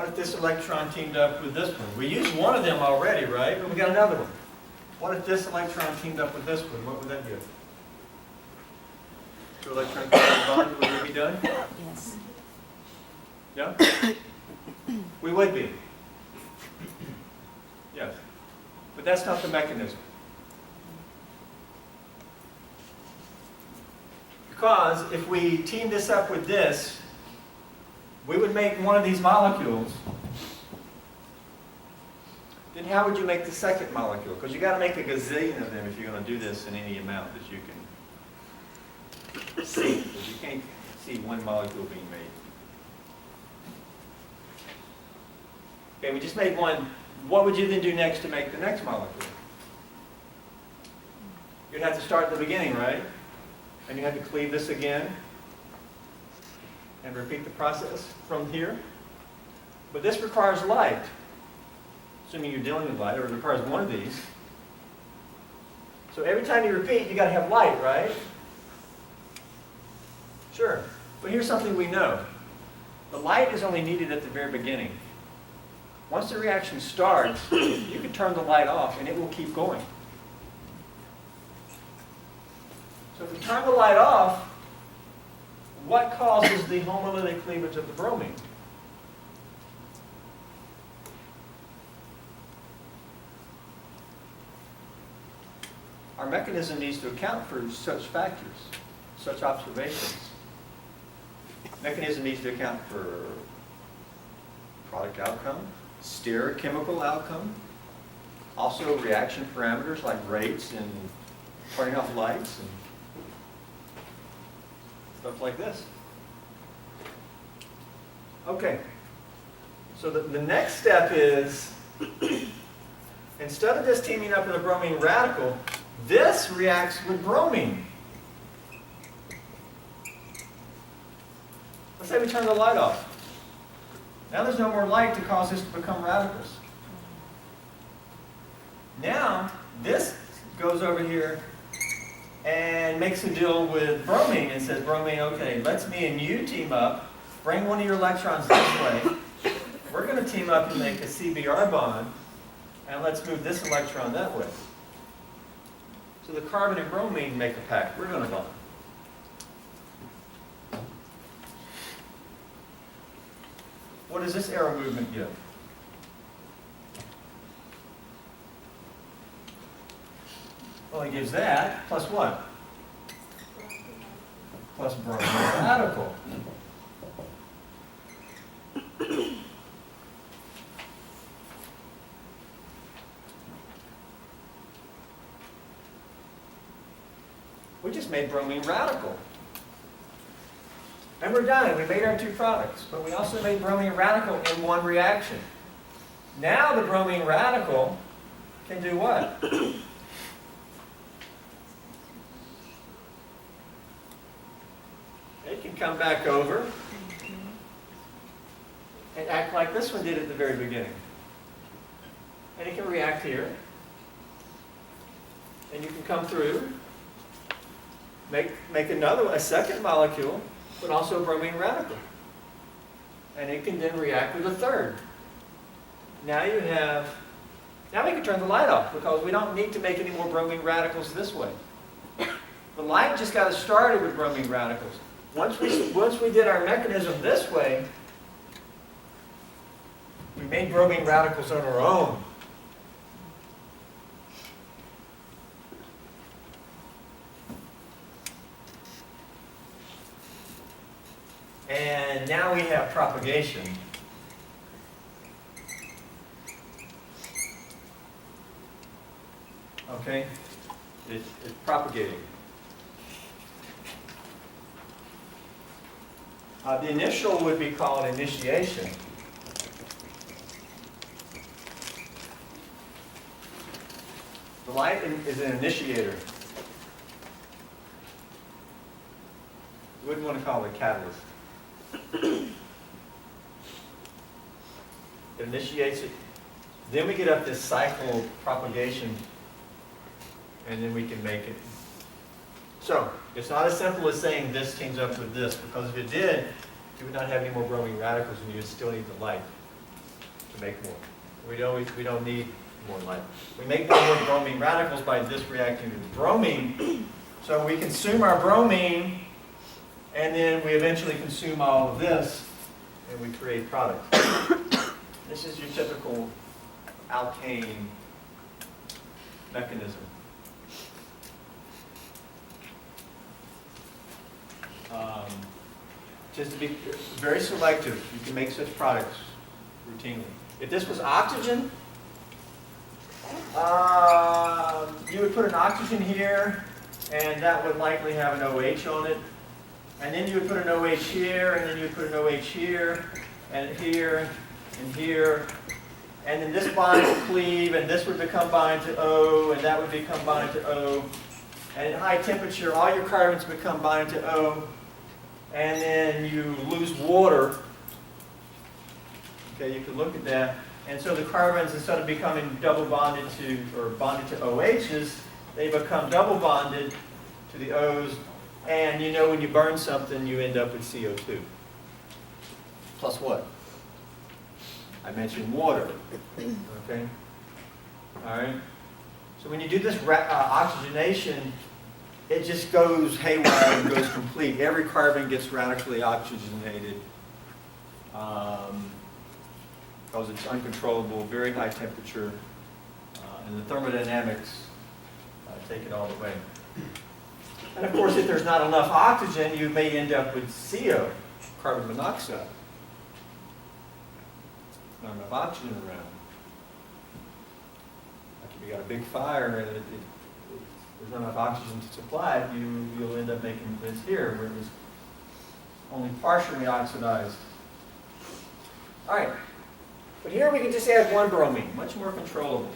What if this electron teamed up with this one? We used one of them already, right? But we got another one. What if this electron teamed up with this one? What would that give? Two electron bond, would we be done? Yes. Yeah? We would be. Yes. But that's not the mechanism. Because if we team this up with this, we would make one of these molecules. Then how would you make the second molecule? Because you've got to make a gazillion of them if you're going to do this in any amount that you can see. Because you can't see one molecule being made. Okay, we just made one. What would you then do next to make the next molecule? You'd have to start at the beginning, right? And you have to cleave this again and repeat the process from here. But this requires light. Assuming you're dealing with light, or it requires one of these. So every time you repeat, you got to have light, right? Sure. But here's something we know. The light is only needed at the very beginning. Once the reaction starts, you can turn the light off and it will keep going. So if we turn the light off, what causes the homolytic cleavage of the bromine? Our mechanism needs to account for such factors, such observations. Mechanism needs to account for product outcome, stereochemical outcome, also reaction parameters like rates and turning off lights and stuff like this. Okay, so the next step is, instead of this teaming up with a bromine radical, this reacts with bromine. Let's say we turn the light off. Now there's no more light to cause this to become radicals. Now, this goes over here and makes a deal with bromine and says, bromine, okay, let's me and you team up, bring one of your electrons this way. We're going to team up and make a CBr bond, and let's move this electron that way. So the carbon and bromine make a pact. We're going to bond. What does this arrow movement give? Well, it gives that, plus what? Plus bromine radical. We just made bromine radical. And we're done. We made our two products. But we also made bromine radical in one reaction. Now the bromine radical can do what? It can come back over and act like this one did at the very beginning. And it can react here. And you can come through, make a second molecule, but also a bromine radical. And it can then react with a third. Now we can turn the light off because we don't need to make any more bromine radicals this way. The light just got us started with bromine radicals. Once we did our mechanism this way, we made bromine radicals on our own. And now we have propagation. Okay? It's propagating. The initial would be called initiation. The light is an initiator. You wouldn't want to call it a catalyst. It initiates it. Then we get up this cycle propagation, and then we can make it. So, it's not as simple as saying this teams up with this, because if it did, you would not have any more bromine radicals and you would still need the light. to make more. We don't need more light. We make more bromine radicals by this reacting with bromine. So we consume our bromine, and then we eventually consume all of this, and we create products. This is your typical alkane mechanism. Just to be very selective, you can make such products routinely. If this was oxygen, you would put an oxygen here, and that would likely have an OH on it. And then you would put an OH here, and then you would put an OH here, and here, and here. And then this bond would cleave, and this would become bonded to O, and that would become bonded to O. And at high temperature, all your carbons become bonded to O. And then you lose water. Okay, you can look at that. And so the carbons, instead of becoming double bonded to, or bonded to OHs, they become double bonded to the O's. And you know when you burn something, you end up with CO2. Plus what? I mentioned water. Okay? All right? So when you do this oxygenation, it just goes haywire and goes complete. Every carbon gets radically oxygenated because it's uncontrollable, very high temperature, and the thermodynamics take it all the way. And of course, if there's not enough oxygen, you may end up with CO, carbon monoxide. Not enough oxygen around. Like if you got a big fire and there's not enough oxygen to supply it, you'll end up making this here, where it was only partially oxidized. All right, but here we can just add one bromine, much more controllable.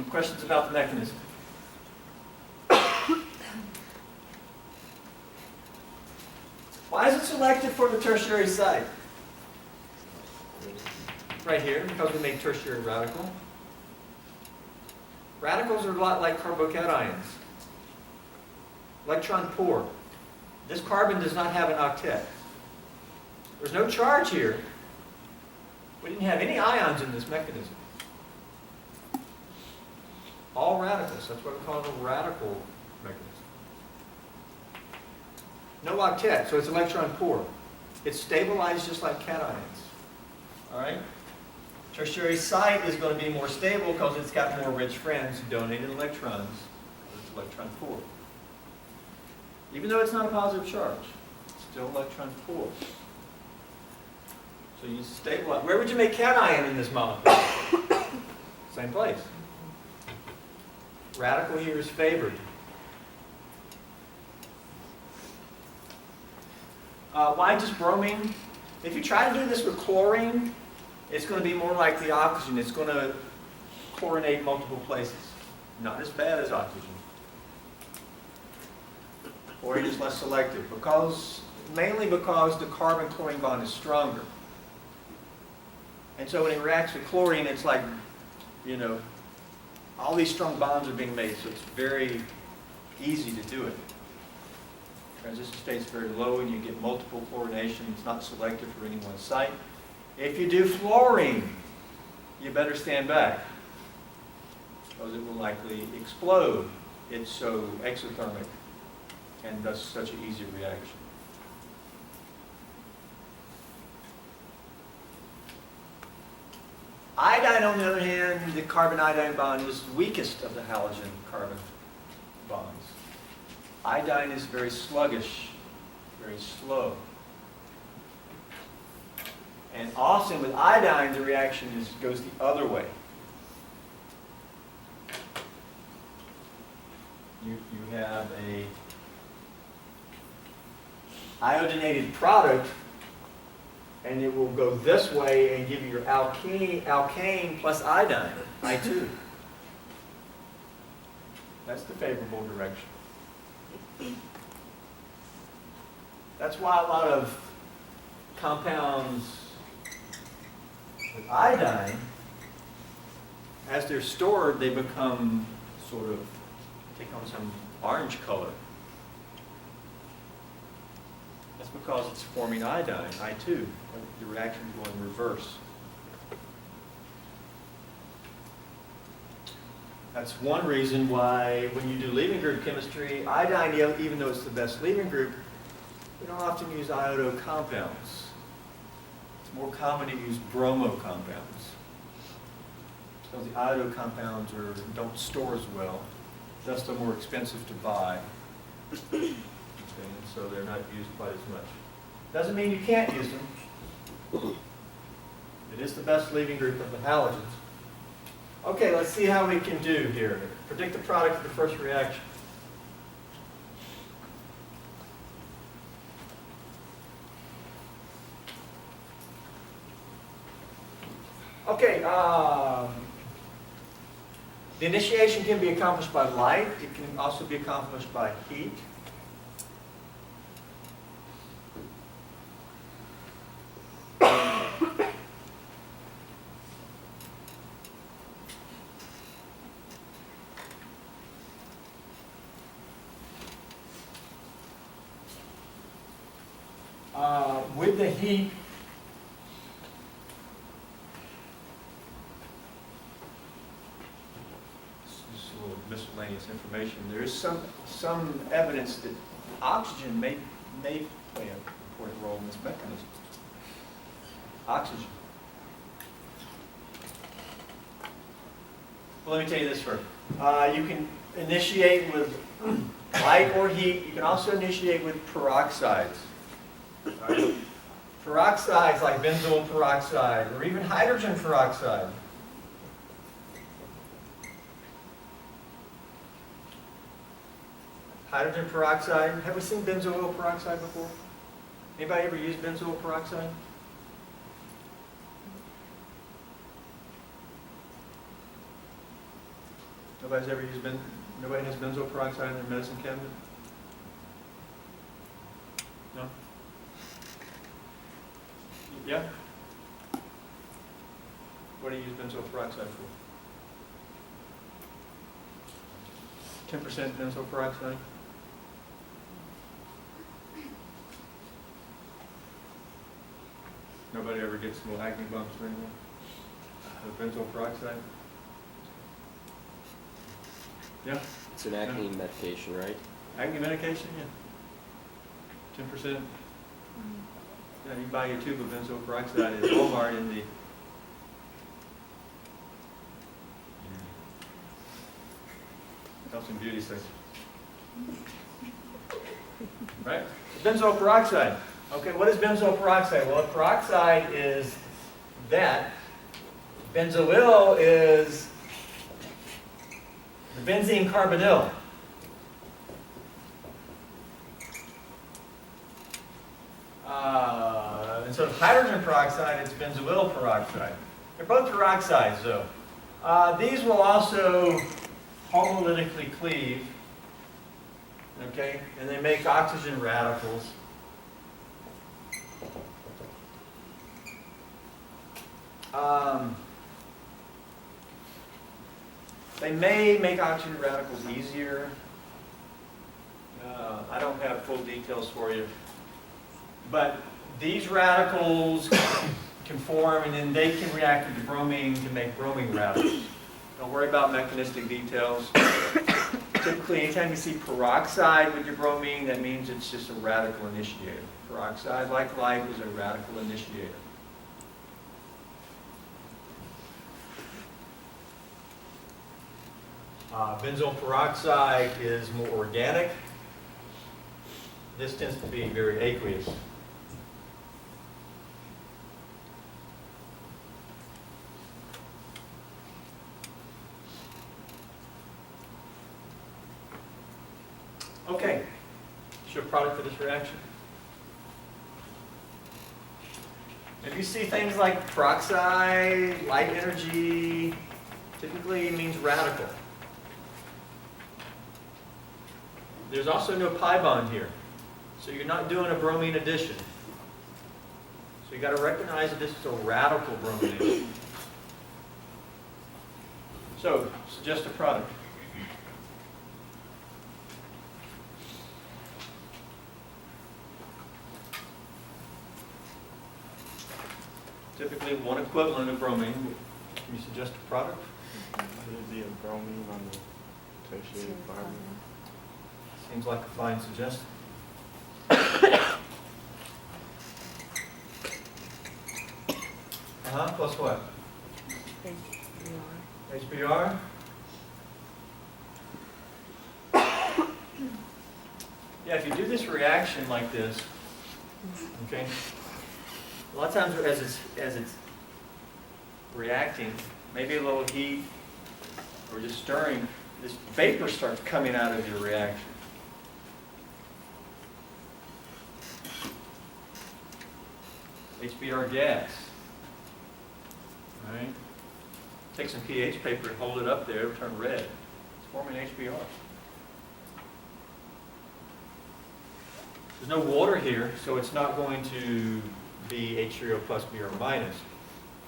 Questions about the mechanism? Why is it selected for the tertiary site? Right here, because we make tertiary radical. Radicals are a lot like carbocations. Electron poor. This carbon does not have an octet. There's no charge here. We didn't have any ions in this mechanism. All radicals. That's what we call a radical mechanism. No octet, so it's electron poor. It's stabilized just like cations. All right? Tertiary site is going to be more stable because it's got more rich friends who donated electrons. It's electron poor. Even though it's not a positive charge, it's still electron poor. So you stabilize. Where would you make cation in this molecule? Same place. Radical here is favored. Why just bromine? If you try to do this with chlorine, it's going to be more like the oxygen. It's going to chlorinate multiple places. Not as bad as oxygen. Chlorine is less selective, mainly because the carbon-chlorine bond is stronger. And so when it reacts with chlorine, it's like, all these strong bonds are being made, so it's very easy to do it. Transition state's very low, and you get multiple chlorination. It's not selective for any one site. If you do fluorine, you better stand back, because it will likely explode. It's so exothermic, and thus such an easy reaction. Iodine, on the other hand, the carbon-iodine bond is the weakest of the halogen-carbon bonds. Iodine is very sluggish, very slow. And often with iodine, the reaction goes the other way. You have a iodinated product, and it will go this way and give you your alkane plus iodine, I2. That's the favorable direction. That's why a lot of compounds with iodine, as they're stored, they become take on some orange color. That's because it's forming iodine, I2. The reaction is going reverse. That's one reason why when you do leaving group chemistry, iodine, even though it's the best leaving group, we don't often use iodo compounds. It's more common to use bromo compounds. Because the iodo compounds don't store as well. Thus they're more expensive to buy. Okay, and so they're not used quite as much. Doesn't mean you can't use them. It is the best leaving group of the halogens. Okay, let's see how we can do here. Predict the product of the first reaction. Okay, the initiation can be accomplished by light. It can also be accomplished by heat. With the heat, this is a little miscellaneous information. There is some evidence that oxygen may play an important role in this mechanism. Oxygen. Well, let me tell you this first. You can initiate with light or heat. You can also initiate with peroxides. Right. Peroxides like benzoyl peroxide or even hydrogen peroxide. Hydrogen peroxide. Have we seen benzoyl peroxide before? Anybody ever used benzoyl peroxide? Nobody's ever used nobody has benzoyl peroxide in their medicine cabinet? No? Yeah? What do you use benzoyl peroxide for? 10% benzoyl peroxide? Nobody ever gets little acne bumps or anything with benzoyl peroxide? Yeah? It's an acne medication, right? Acne medication, yeah. 10%. Yeah, you can buy your tube of benzoyl peroxide at Walmart in the health and beauty section. Right? Benzoyl peroxide. Okay, what is benzoyl peroxide? Well, peroxide is that. Benzoyl is the benzene carbonyl. Instead of hydrogen peroxide, it's benzoyl peroxide. They're both peroxides, though. These will also homolytically cleave, okay, and they make oxygen radicals. They may make oxygen radicals easier. I don't have full details for you. But these radicals can form, and then they can react with the bromine to make bromine radicals. Don't worry about mechanistic details. Typically, anytime you see peroxide with your bromine, that means it's just a radical initiator. Peroxide, like light, is a radical initiator. Benzoyl peroxide is more organic. This tends to be very aqueous. Okay, show product for this reaction. If you see things like peroxide, light energy, typically it means radical. There's also no pi bond here, so you're not doing a bromine addition. So you got to recognize that this is a radical bromination. So, suggest a product. typically one equivalent of bromine. Can you suggest a product? Would it be a bromine on the tertiary carbon? Seems like a fine suggestion. Plus what? HBr? Yeah, if you do this reaction like this, okay, a lot of times as it's reacting, maybe a little heat or just stirring, this vapor starts coming out of your reaction. HBr gas. All right? Take some pH paper and hold it up there, it'll turn red. It's forming HBr. There's no water here, so it's not going to be H3O plus Br minus.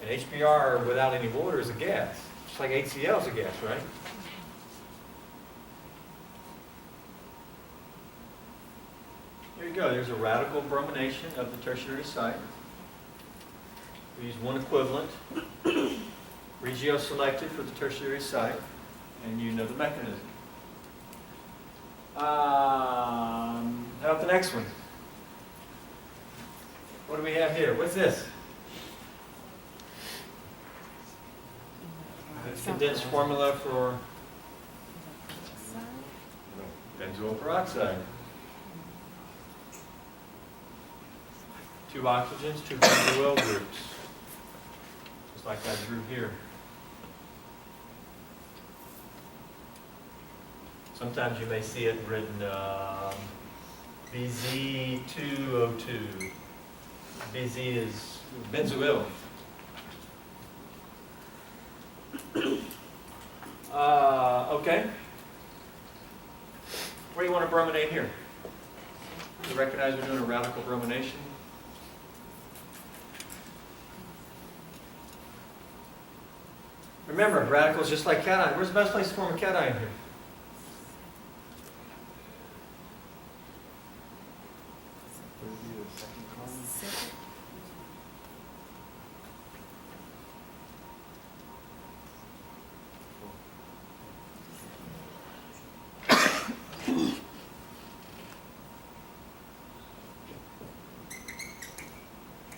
And HBr without any water is a gas. Just like HCl is a gas, right? Here you go. There's a radical bromination of the tertiary site. We use one equivalent. Regio-selected for the tertiary site. And you know the mechanism. How about the next one? What do we have here? What's this? It's condensed formula for benzoyl peroxide. 2 oxygens, 2 benzoyl groups. Just like that drew here. Sometimes you may see it written BZ2O2. BZ is benzoyl. Okay. What do you want to brominate here? You recognize we're doing a radical bromination? Remember, radicals just like cation. Where's the best place to form a cation here? Would it be the second carbon?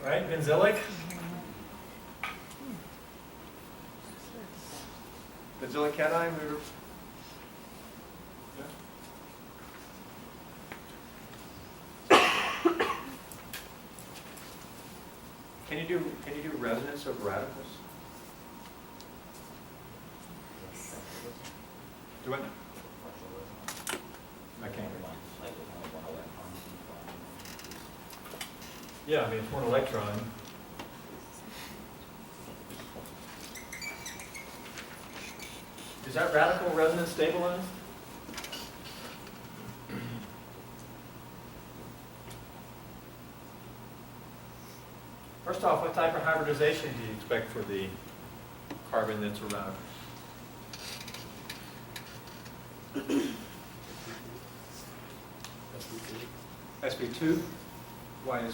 Right, benzylic. Benzylic cation. Can you do resonance of radicals? Do it. I can't. Yeah, I mean it's one electron. Is that radical resonance stabilized? First off, what type of hybridization do you expect for the carbon that's around? sp2? Why sp2? I'm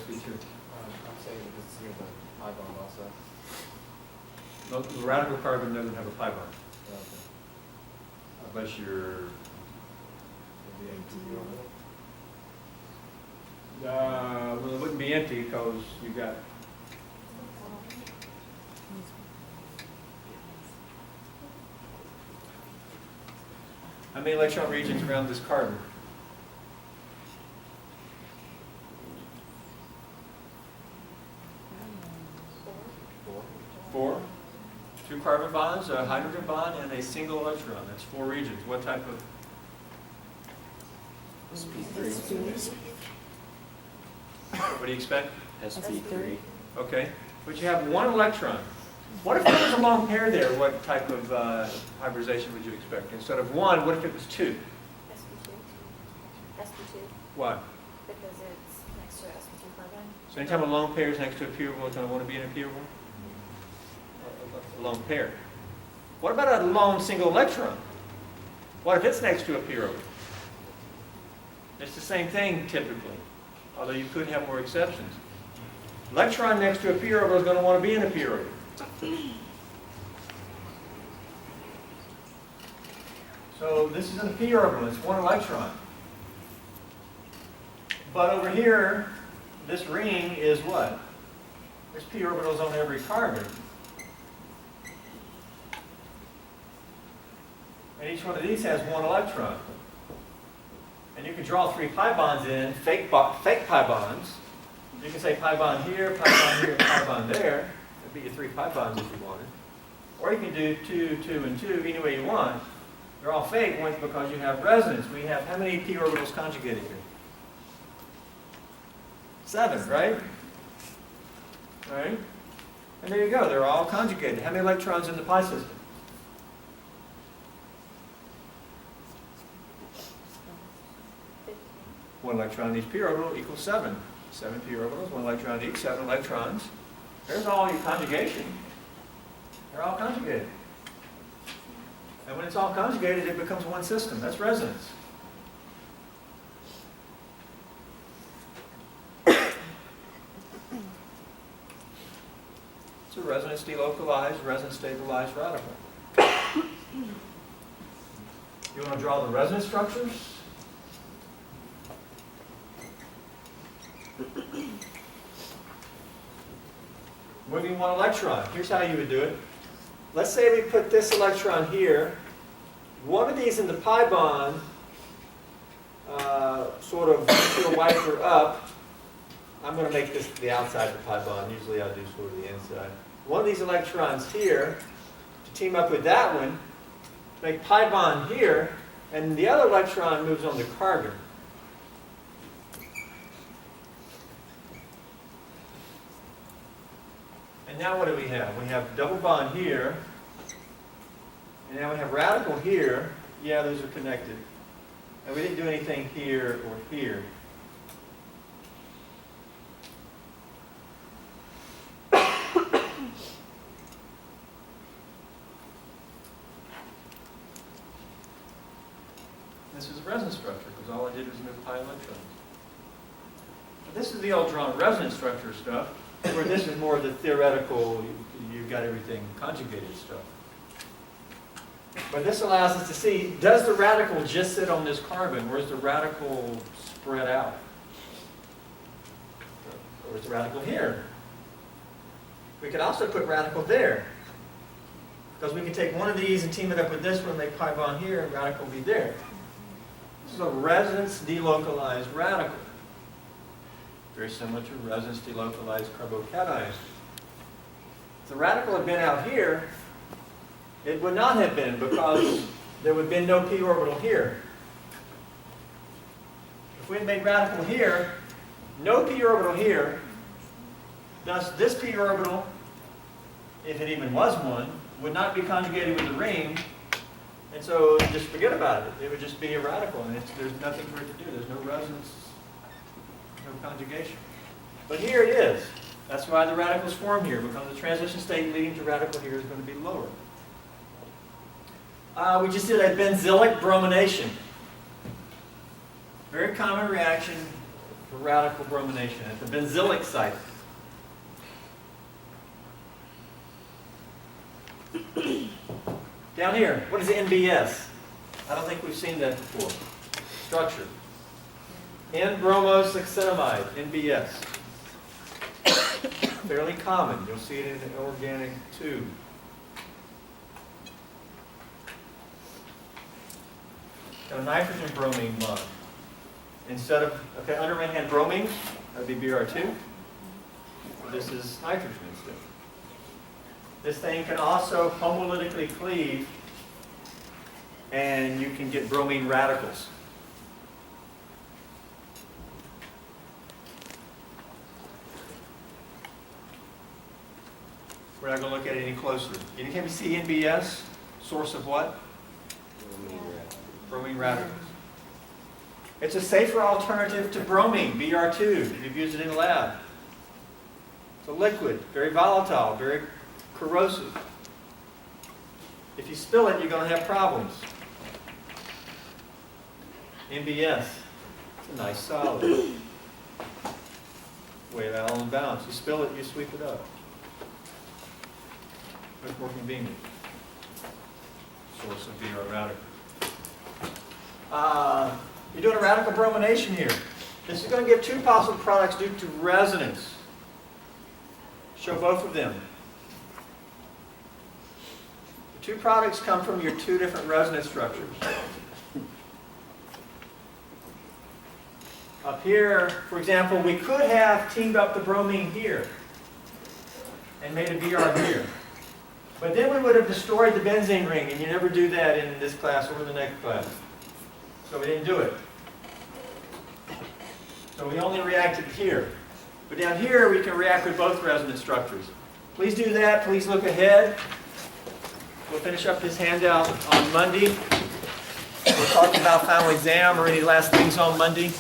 saying it's near the pi bond also. No, the radical carbon doesn't have a pi bond, Okay. unless you're... Maybe empty orbital? Well, it wouldn't be empty because you got... How many electron regions around this carbon? 4. 2 carbon bonds, a hydrogen bond, and a single electron. That's 4 regions. What type of... SP3. What do you expect? SP3. Okay. But you have 1 electron. What if there was a lone pair there? What type of hybridization would you expect? Instead of 1, what if it was 2? sp2. sp2, Why? because it's next to sp2 carbon. So anytime a lone pair is next to a pure one, it's going to want to be in a pure one? A lone pair. What about a lone single electron? What if it's next to a pure one? It's the same thing typically, although you could have more exceptions. Electron next to a p orbital is going to want to be in a p orbital. So this is in a p orbital, it's one electron. But over here, this ring is what? There's p orbitals on every carbon. And each one of these has one electron. And you can draw 3 pi bonds in, fake pi bonds. You can say pi bond here, pi bond here, pi bond there. That'd be your 3 pi bonds if you wanted. Or you can do 2, 2, and 2, any way you want. They're all fake ones because you have resonance. We have how many p orbitals conjugated here? 7, right? Right? And there you go, they're all conjugated. How many electrons in the pi system? 1 electron in each p orbital equals 7. 7 p orbitals, 1 electron each, 7 electrons. There's all your conjugation. They're all conjugated. And when it's all conjugated, it becomes one system. That's resonance. It's a resonance delocalized, resonance stabilized radical. You want to draw the resonance structures? Moving 1 electron. Here's how you would do it. Let's say we put this electron here. One of these in the pi bond, sort of nuclear wiper up. I'm going to make this the outside of the pi bond. Usually I do sort of the inside. One of these electrons here to team up with that one, to make pi bond here, and the other electron moves on to carbon. And now what do we have? We have double bond here, and now we have radical here. Yeah, those are connected. And we didn't do anything here or here. This is a resonance structure, because all I did was move pi electrons. This is the old drawn resonance structure stuff, where this is more of the theoretical, you've got everything conjugated stuff. But this allows us to see, does the radical just sit on this carbon, or is the radical spread out? Or is the radical here? We could also put radical there, because we can take one of these and team it up with this one, make pi bond here, and radical will be there. This is a resonance delocalized radical. Very similar to resonance delocalized carbocations. If the radical had been out here, it would not have been, because there would have been no p orbital here. If we had made radical here, no p orbital here, thus this p orbital, if it even was one, would not be conjugated with the ring, and so just forget about it. It would just be a radical, and there's nothing for it to do. There's no resonance, no conjugation. But here it is. That's why the radicals form here, because the transition state leading to radical here is going to be lower. We just did a benzylic bromination. Very common reaction for radical bromination at the benzylic site. Down here, what is NBS? I don't think we've seen that before. Structure. N-bromosuccinimide, NBS. Fairly common. You'll see it in an organic too. Got a nitrogen bromine bond. Instead of, okay, underman had bromine, that would be Br2. This is nitrogen instead. This thing can also homolytically cleave, and you can get bromine radicals. We're not going to look at it any closer. Can you see NBS? Source of what? Bromine radicals. It's a safer alternative to bromine, Br2. You've used it in the lab. It's a liquid, very volatile, very corrosive. If you spill it, you're going to have problems. NBS. It's a nice solid. way of Allen balance. You spill it, you sweep it up. Much more convenient. Source of BR radical. You're doing a radical bromination here. This is going to give two possible products due to resonance. Show both of them. The two products come from your two different resonance structures. Up here, for example, we could have teamed up the bromine here and made a BR here. But then we would have destroyed the benzene ring, and you never do that in this class or the next class. So we didn't do it. So we only reacted here. But down here, we can react with both resonance structures. Please do that. Please look ahead. We'll finish up this handout on Monday. We'll talk about final exam or any last things on Monday.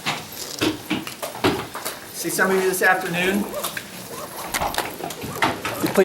See some of you this afternoon.